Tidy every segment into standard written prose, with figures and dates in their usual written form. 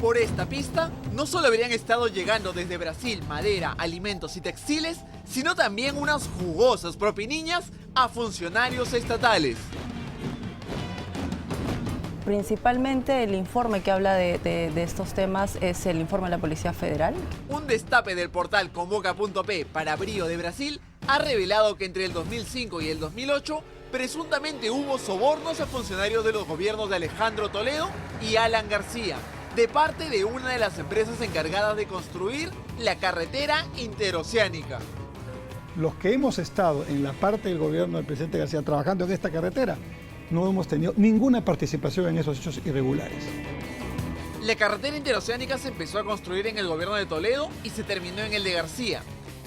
Por esta pista, no solo habrían estado llegando desde Brasil madera, alimentos y textiles, sino también unas jugosas propinillas a funcionarios estatales. Principalmente el informe que habla de estos temas es el informe de la Policía Federal. Un destape del portal Convoca.p para Brío de Brasil ha revelado que entre el 2005 y el 2008 presuntamente hubo sobornos a funcionarios de los gobiernos de Alejandro Toledo y Alan García, de parte de una de las empresas encargadas de construir la carretera interoceánica. Los que hemos estado en la parte del gobierno del presidente García trabajando en esta carretera, no hemos tenido ninguna participación en esos hechos irregulares. La carretera interoceánica se empezó a construir en el gobierno de Toledo y se terminó en el de García.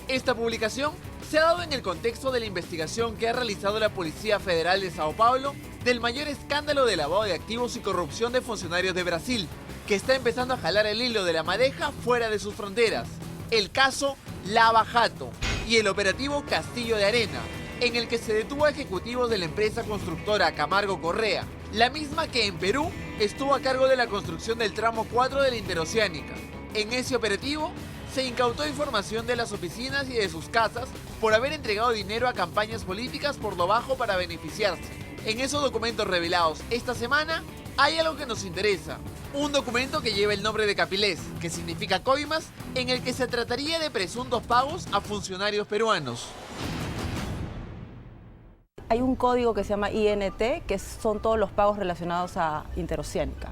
Esta publicación se ha dado en el contexto de la investigación que ha realizado la Policía Federal de Sao Paulo del mayor escándalo de lavado de activos y corrupción de funcionarios de Brasil, que está empezando a jalar el hilo de la madeja fuera de sus fronteras. El caso Lava Jato y el operativo Castillo de Arena, en el que se detuvo a ejecutivos de la empresa constructora Camargo Correa, la misma que en Perú estuvo a cargo de la construcción del tramo 4 de la interoceánica. En ese operativo se incautó información de las oficinas y de sus casas por haber entregado dinero a campañas políticas por lo bajo para beneficiarse. En esos documentos revelados esta semana hay algo que nos interesa. Un documento que lleva el nombre de Capilés, que significa coimas, en el que se trataría de presuntos pagos a funcionarios peruanos. Hay un código que se llama INT, que son todos los pagos relacionados a Interoceánica.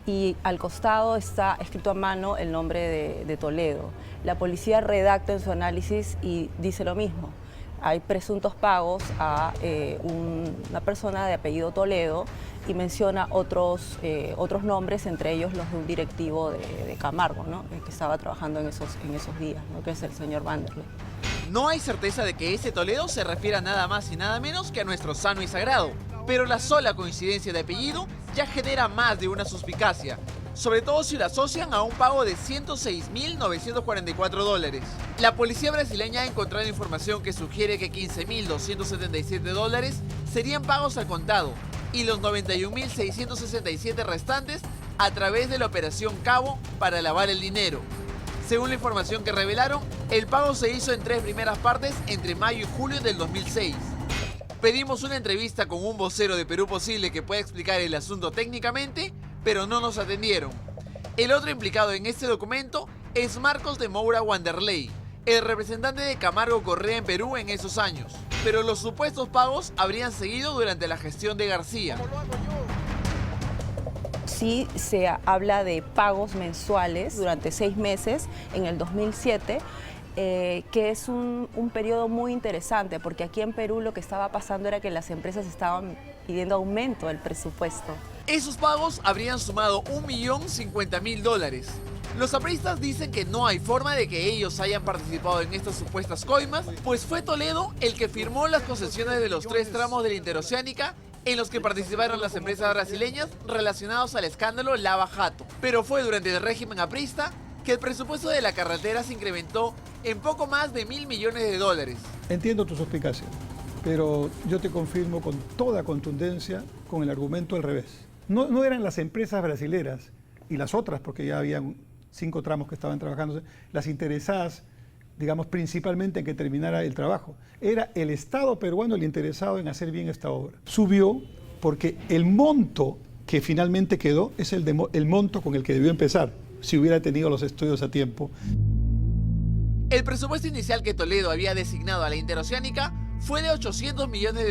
Y al costado está escrito a mano el nombre de Toledo. La policía redacta en su análisis y dice lo mismo. Hay presuntos pagos a una persona de apellido Toledo y menciona otros nombres, entre ellos los de un directivo de Camargo, ¿no? Que estaba trabajando en esos días, ¿no? Que es el señor Vanderlei. No hay certeza de que ese Toledo se refiera nada más y nada menos que a nuestro sano y sagrado, pero la sola coincidencia de apellido ya genera más de una suspicacia, sobre todo si lo asocian a un pago de $106.944. La policía brasileña ha encontrado información que sugiere que $15.277 serían pagos al contado y los 91.667 restantes a través de la Operación Cabo para lavar el dinero. Según la información que revelaron, el pago se hizo en 3 primeras partes entre mayo y julio del 2006. Pedimos una entrevista con un vocero de Perú Posible que pueda explicar el asunto técnicamente, pero no nos atendieron. El otro implicado en este documento es Marcos de Moura Wanderley, el representante de Camargo Correa en Perú en esos años. Pero los supuestos pagos habrían seguido durante la gestión de García. Sí se habla de pagos mensuales durante 6 meses en el 2007, que es un periodo muy interesante, porque aquí en Perú lo que estaba pasando era que las empresas estaban pidiendo aumento del presupuesto. Esos pagos habrían sumado $1.050.000. Los apristas dicen que no hay forma de que ellos hayan participado en estas supuestas coimas, pues fue Toledo el que firmó las concesiones de los 3 tramos de la interoceánica en los que participaron las empresas brasileñas relacionados al escándalo Lava Jato. Pero fue durante el régimen aprista que el presupuesto de la carretera se incrementó en poco más de $1.000 millones. Entiendo tu suspicacia, pero yo te confirmo con toda contundencia con el argumento al revés. No eran las empresas brasileras y las otras, porque ya habían 5 tramos que estaban trabajándose, las interesadas, digamos, principalmente en que terminara el trabajo. Era el Estado peruano el interesado en hacer bien esta obra. Subió porque el monto que finalmente quedó es el monto con el que debió empezar, si hubiera tenido los estudios a tiempo. El presupuesto inicial que Toledo había designado a la interoceánica fue de $800 millones.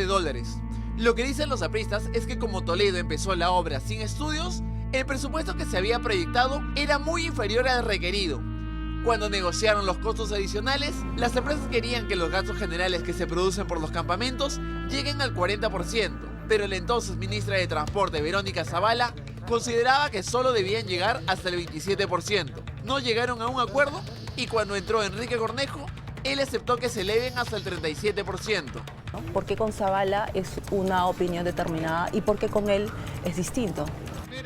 Lo que dicen los apristas es que como Toledo empezó la obra sin estudios, el presupuesto que se había proyectado era muy inferior al requerido. Cuando negociaron los costos adicionales, las empresas querían que los gastos generales que se producen por los campamentos lleguen al 40%, pero la entonces ministra de Transporte, Verónica Zavala, consideraba que solo debían llegar hasta el 27%. No llegaron a un acuerdo y cuando entró Enrique Cornejo, él aceptó que se eleven hasta el 37%. ¿Por qué con Zavala es una opinión determinada y por qué con él es distinto?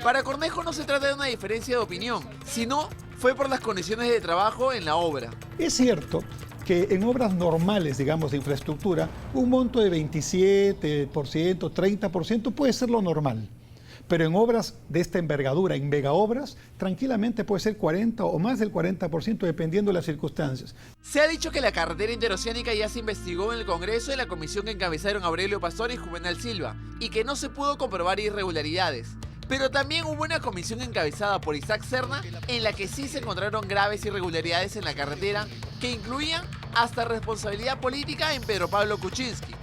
Para Cornejo no se trata de una diferencia de opinión, sino fue por las condiciones de trabajo en la obra. Es cierto que en obras normales, digamos, de infraestructura, un monto de 27%, 30% puede ser lo normal. pero en obras de esta envergadura, en megaobras, tranquilamente puede ser 40 o más del 40% dependiendo de las circunstancias. Se ha dicho que la carretera interoceánica ya se investigó en el Congreso en la comisión que encabezaron Aurelio Pastor y Juvenal Silva y que no se pudo comprobar irregularidades. Pero también hubo una comisión encabezada por Isaac Serna en la que sí se encontraron graves irregularidades en la carretera que incluían hasta responsabilidad política en Pedro Pablo Kuczynski.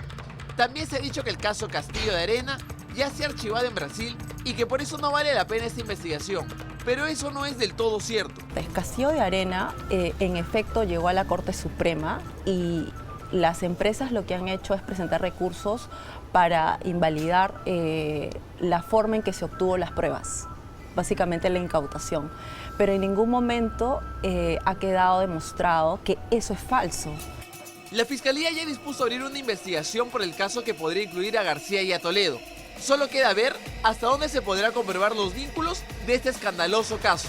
También se ha dicho que el caso Castillo de Arena ya se ha archivado en Brasil y que por eso no vale la pena esta investigación. Pero eso no es del todo cierto. El Castillo de Arena, en efecto, llegó a la Corte Suprema y las empresas lo que han hecho es presentar recursos para invalidar la forma en que se obtuvo las pruebas, básicamente la incautación. Pero en ningún momento ha quedado demostrado que eso es falso. La Fiscalía ya dispuso abrir una investigación por el caso que podría incluir a García y a Toledo. Solo queda ver hasta dónde se podrá comprobar los vínculos de este escandaloso caso.